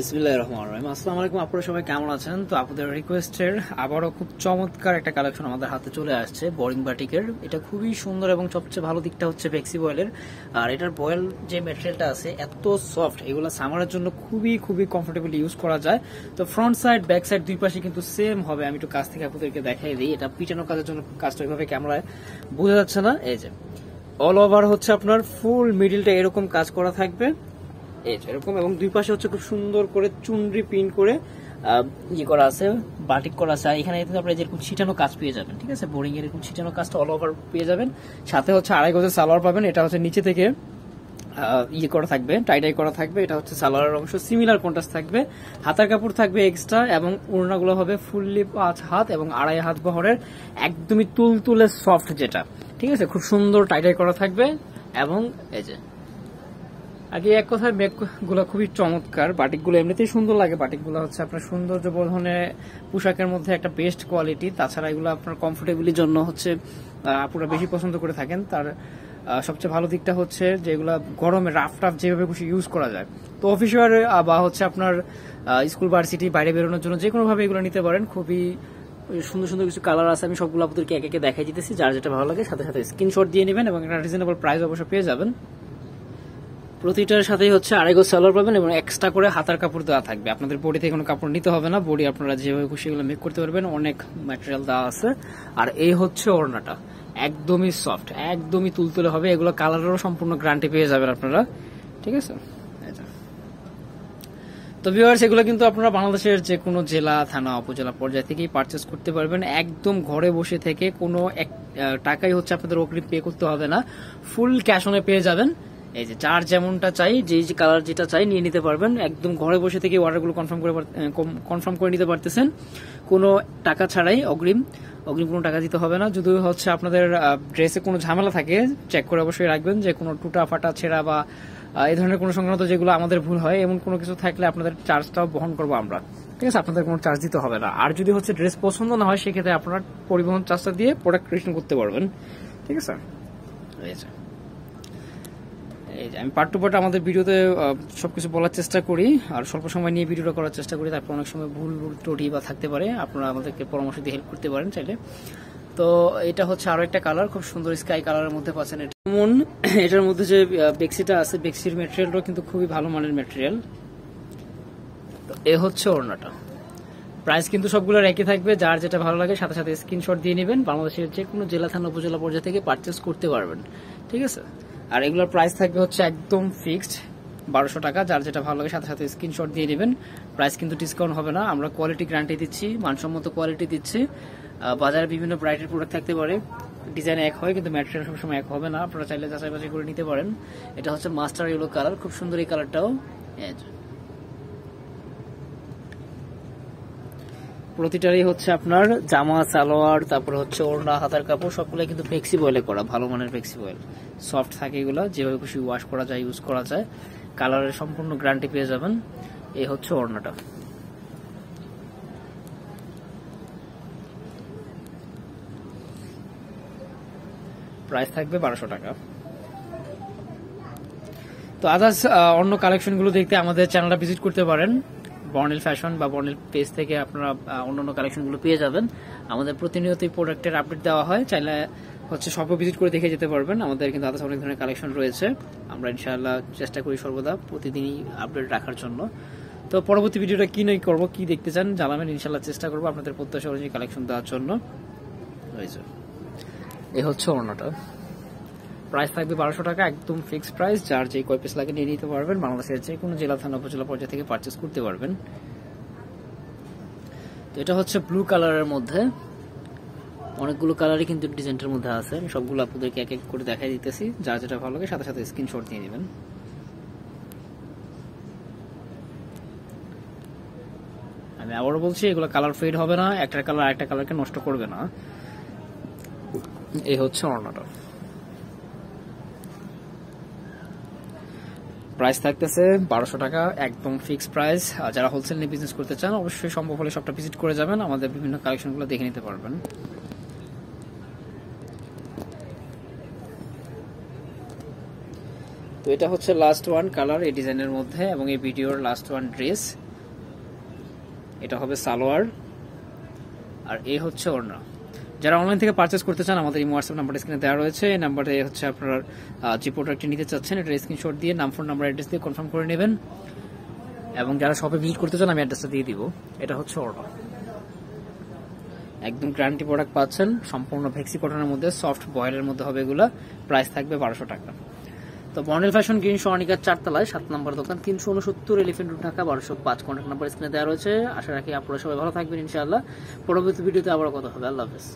বিসমিল্লাহির রহমানির রহিম। আসসালামু আলাইকুম, আপনারা সবাই কেমন আছেন? তো আপনাদের রিকোয়েস্টের আবারও খুব চমৎকার একটা কালেকশন আমাদের হাতে চলে আসছে বোরিং বাটিকের। এটা খুবই সুন্দর এবং সবচেয়ে ভালো দিকটা হচ্ছে ফ্লেক্সি বয়েলের। আর এটার বয়েল যে ম্যাটেরিয়ালটা আছে এত সফট, এগুলো সামারের জন্য খুবই খুবই কমফোর্টেবলি ইউজ করা যায়। তো ফ্রন্ট সাইড ব্যাক সাইড দুই পাশে কিন্তু সেম হবে। আমি একটু কাছ থেকে আপনাদেরকে দেখাই দিই। এটা পিটানো কাজের জন্য কাজটা ওইভাবে ক্যামেরায় বোঝা যাচ্ছে না। এই যে অল ওভার হচ্ছে আপনার ফুল মিডিলটা এরকম কাজ করা থাকবে এরকম, এবং দুই পাশে হচ্ছে খুব সুন্দর করে চুনরি প্রিন্ট করে ইয়ে করা আছে, বাটিক করা আছে। আর এখানে কিন্তু আপনারা যেরকম ছিটানো কাজ পেয়ে যাবেন, ঠিক আছে, বোরিং এর এরকম ছিটানো কাজটা অল ওভার পেয়ে যাবেন। সাথে হচ্ছে 2.5 গজের সালোয়ার পাবেন। এটা হচ্ছে নিচে থেকে ইয়ে করা থাকবে, টাই করা থাকবে। এটা হচ্ছে সালোয়ারের অংশ, সিমিলার কন্ট্রাস্ট থাকবে। হাতার কাপড় থাকবে এক্সট্রা, এবং ওড়নাগুলো হবে ফুললি 5 হাত এবং 2.5 হাত বহরের, একদমই তুলতুলে সফট যেটা, ঠিক আছে, খুব সুন্দর টাই করা থাকবে। এবং এই যে আগে এক কথায় ব্যাগ গুলো খুবই চমৎকার। বাটিক গুলো এমনিতেই সুন্দর লাগে। বাটিক গুলো হচ্ছে আপনার সৌন্দর্য বর্ধনে পোশাকের মধ্যে একটা বেস্ট কোয়ালিটি। তাছাড়া এগুলো আপনার কমফোর্টেবলির জন্য হচ্ছে আপুরা বেশি পছন্দ করে থাকেন। তার সবচেয়ে ভালো দিকটা হচ্ছে যে এগুলো গরমে রাফ টাফ যেভাবে খুশি ইউজ করা যায়। তো অফিস ওয়্যার বা হচ্ছে আপনার স্কুল ভার্সিটি বাইরে বেরোনোর জন্য যে কোনো ভাবে এগুলো নিতে পারেন। খুবই সুন্দর সুন্দর কিছু কালার আছে, আমি সবগুলো আপনাদেরকে একে একে দেখাই দিতেছি। যার যেটা ভালো লাগে সাথে সাথে স্ক্রিনশট দিয়ে নেবেন, এবং একটা রিজনেবল প্রাইস অবশ্য পেয়ে যাবেন। প্রতিটার সাথেই হচ্ছে 2.5 গজ সালোয়ার পাবেন, এবং এক্সট্রা করে হাতার কাপড় দেওয়া থাকবে। আপনাদের বডি থেকে কোনো কাপড় নিতে হবে না, বডি আপনারা যেভাবে খুশি এগুলো মেক করতে পারবেন। অনেক ম্যাটেরিয়াল দেওয়া আছে। আর এই হচ্ছে ওড়নাটা, একদমই সফট, একদমই তুলতুলে হবে। এগুলো কালারেরও সম্পূর্ণ গ্যারান্টি পেয়ে যাবেন আপনারা, ঠিক আছে। তো ভিউয়ার্স, এগুলো কিন্তু আপনারা বাংলাদেশের যে কোনো জেলা, থানা, উপজেলা পর্যায় থেকেই পারচেস করতে পারবেন। একদম ঘরে বসে থেকে কোনো টাকাই হচ্ছে আপনাদের অগ্রিম পে করতে হবে না, ফুল ক্যাশ অনে পেয়ে যাবেন। এই যে যার যেমনটা চাই, যে কালার যেটা চাই নিয়ে নিতে পারবেন। একদম ঘরে বসে থেকে অর্ডারগুলো কনফার্ম করে নিতে পারতেছেন, কোনো টাকা ছাড়াই। অগ্রিম কোনো টাকা দিতে হবে না। যদি হচ্ছে আপনাদের ড্রেসে কোনো ঝামেলা থাকে, চেক করে অবশ্যই রাখবেন যে কোনো টুটা ফাটা ছেঁড়া বা এই ধরনের কোনো সংক্রান্ত যেগুলো আমাদের ভুল হয়, এমন কোনো কিছু থাকলে আপনাদের চার্জটাও বহন করবো আমরা, ঠিক আছে। আপনাদের কোনো চার্জ দিতে হবে না। আর যদি হচ্ছে ড্রেস পছন্দ না হয়, সেক্ষেত্রে আপনারা পরিবহন চার্জটা দিয়ে প্রোডাক্ট রিটার্ন করতে পারবেন, ঠিক আছে। এই যে আমি পার্ট টু পার্ট আমাদের ভিডিওতে সবকিছু বলার চেষ্টা করি, আর স্বল্প সময় নিয়ে ভিডিওটা করার চেষ্টা করি। তারপর অনেক সময় ভুল ত্রুটি বা থাকতে পারে, আপনারা আমাদেরকে পরামর্শ দিয়ে হেল্প করতে পারেন চাইলে। তো এটা হচ্ছে আরো একটা কালার, খুব সুন্দর স্কাই কালারের মধ্যে পাচ্ছেন। এটার মধ্যে যে বেক্সিটা আছে, বেক্সির ম্যাটেরিয়ালটাও কিন্তু খুবই ভালো মানের ম্যাটেরিয়াল। তো এ হচ্ছে ওড়নাটা। প্রাইস কিন্তু সবগুলোর একই থাকবে। যার যেটা ভালো লাগে সাথে সাথে স্ক্রিনশট দিয়ে নেবেন। বাংলাদেশের যে কোনো জেলা, থানা, উপজেলা পর্যায়ে থেকে পারচেস করতে পারবেন, ঠিক আছে। আর এগুলোর প্রাইস থাকবে হচ্ছে একদম ফিক্সড 1200 টাকা। যার যেটা ভালো লাগে সাথে সাথে স্ক্রিনশট দিয়ে নেবেন। প্রাইস কিন্তু ডিসকাউন্ট হবে না। আমরা কোয়ালিটি গ্যারান্টি দিচ্ছি, মানসম্মত কোয়ালিটি দিচ্ছি। বাজারে বিভিন্ন ব্রাইটের প্রোডাক্ট থাকতে পারে, ডিজাইন এক হয় কিন্তু ম্যাটেরিয়াল সবসময় এক হবে না। আপনারা চাইলে যাচাই বাছাই করে নিতে পারেন। এটা হচ্ছে মাস্টার ইয়েলো কালার, খুব সুন্দর এই কালারটাও। প্রতিটারই হচ্ছে আপনার জামা, সালোয়ার, তারপরে হচ্ছে ওড়না, হাতার কাপড় সবগুলো কিন্তু ফ্লেক্সি বয়েলে করা, ভালো মানের ফ্লেক্সি বয়েল, সফট থাকে এগুলো, যেভাবে খুশি ওয়াশ করা যায়, ইউজ করা যায়। কালারের সম্পূর্ণ গ্যারান্টি পেয়ে যাবেন। এই হচ্ছে ওড়নাটা। প্রাইস থাকবে 1200 টাকা। তো আদার্স অন্য কালেকশন গুলো দেখতে আমাদের চ্যানেলটা ভিজিট করতে পারেন। বর্ণিল ফ্যাশন বা বর্ণিল পেজ থেকে আপনারা অন্যান্য কালেকশন গুলো পেয়ে যাবেন। আমাদের প্রতিনিয়তই প্রোডাক্টের আপডেট দেওয়া হয়, চাইলে হচ্ছে সব ভিজিট করে দেখে যেতে পারবেন। আমাদের কিন্তু আদার্স অনেক ধরনের কালেকশন রয়েছে। আমরা ইনশাআল্লাহ চেষ্টা করি সর্বদা প্রতিদিনই আপডেট রাখার জন্য। তো পরবর্তী ভিডিওটা কি নয় করবো, কি দেখতে চান জানাবেন, ইনশাআল্লাহ চেষ্টা করবো আপনাদের প্রত্যাশা অনুযায়ী কালেকশন দেওয়ার জন্য। এই হচ্ছে ওড়নাটা। প্রাইস থাকবে 1200 টাকা, একদম ফিক্সড প্রাইস। যার যে কয় পিস লাগে নিয়ে নিতে পারবেন। বাংলাদেশের যে কোনো জেলা, থানা, উপজেলা পর্যায়ে থেকে পারচেস করতে পারবেন। তো এটা হচ্ছে ব্লু কালারের মধ্যে, অনেকগুলো কালারই কিন্তু ডিজাইনটার মধ্যে আছে। আমি সবগুলো আপনাদেরকে এক এক করে দেখাই দিতেছি। যার যেটা ভালো লাগে সাথে সাথে স্ক্রিনশট দিয়ে নেবেন। আমি আবারও বলছি, এগুলো কালার ফেড হবে না, একটা কালার আরেকটা কালারকে নষ্ট করবে না। এই হচ্ছে ওড়নাটা। প্রাইস থাকতেছে 1200 টাকা, একদম ফিক্সড প্রাইস। যারা হোলসেল নিয়ে বিজনেস করতে চান অবশ্যই সম্ভব হলে সবটা ভিজিট করে যাবেন, আমাদের বিভিন্ন কালেকশনগুলো দেখে নিতে পারবেন। তো এটা হচ্ছে লাস্ট ওয়ান কালার এই ডিজাইনের মধ্যে, এবং এই ভিডিওর লাস্ট ওয়ান ড্রেস। এটা হবে সালোয়ার, আর এই হচ্ছে ওড়না। যারা অনলাইন থেকে পারচেস করতে চান আমাদের এই হোয়াটসঅ্যাপ নাম্বারটা স্ক্রিনে দেওয়া রয়েছে। এই নাম্বারে হচ্ছে আপনার যে প্রোডাক্টটি নিতে চাচ্ছেন এটা স্ক্রিনশট দিয়ে নাম, ফোন নাম্বার, অ্যাড্রেস দিয়ে কনফার্ম করে নেবেন। এবং যারা শপে ভিজিট করতে চান আমি অ্যাড্রেসটা দিয়ে দিব। এটা হচ্ছে ওড়না, একদম গ্যারান্টি প্রোডাক্ট পাচ্ছেন, সম্পূর্ণ ভেক্সি কটনের মধ্যে, সফট বয়েলের মধ্যে হবে এগুলা। প্রাইস থাকবে 1200 টাকা। তো বন্ডেল ফ্যাশন গ্রিন সোনানিকার 4 তলায় 7 নম্বর দোকান, 369 elephant road, Dhaka 1205। Contact number স্ক্রিনে দেওয়া রয়েছে। আশা রাখি আপনারা সবাই ভালো থাকবেন ইনশাআল্লাহ। পরবর্তী ভিডিওতে আবার কথা হবে। আল্লাহ হাফেজ।